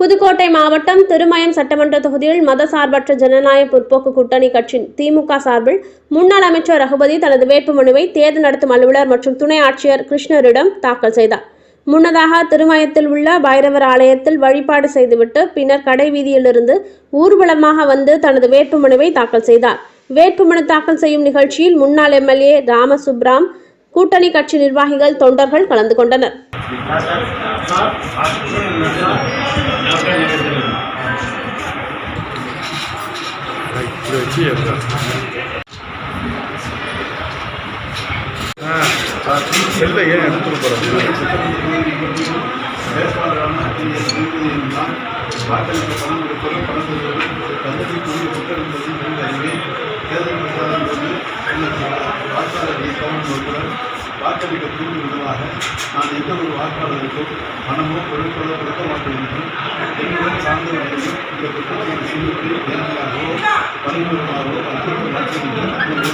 புதுக்கோட்டை மாவட்டம் திருமயம் சட்டமன்ற தொகுதியில் மதசார்பற்ற ஜனநாயக முற்போக்கு கூட்டணி கட்சி திமுக சார்பில் முன்னாள் அமைச்சர் ரகுபதி தனது வேட்புமனுவை தேர்தல் நடத்தும் அலுவலர் மற்றும் துணை ஆட்சியர் கிருஷ்ணரிடம் தாக்கல் செய்தார். முன்னதாக திருமயத்தில் உள்ள பைரவர் ஆலயத்தில் வழிபாடு செய்துவிட்டு பின்னர் கடை வீதியிலிருந்து ஊர்வலமாக வந்து தனது வேட்புமனுவை தாக்கல் செய்தார். வேட்புமனு தாக்கல் செய்யும் நிகழ்ச்சியில் முன்னாள் எம்எல்ஏ ராமசுப்ராம், கூட்டணி கட்சி நிர்வாகிகள், தொண்டர்கள் கலந்து கொண்டனர். வாக்களிக்க தூண்டும் விதமாக நான் எந்த ஒரு வாக்காளருக்கும் பணமோ பொருட்களோ கொடுக்க மாட்டேன் என்றும் என்னுடன் சார்ந்தவர்களையும் இந்த குற்றத்தை செய்து நேர்மையாகவோ பரிபூர்ணமாகவோ மாற்றேன் என்று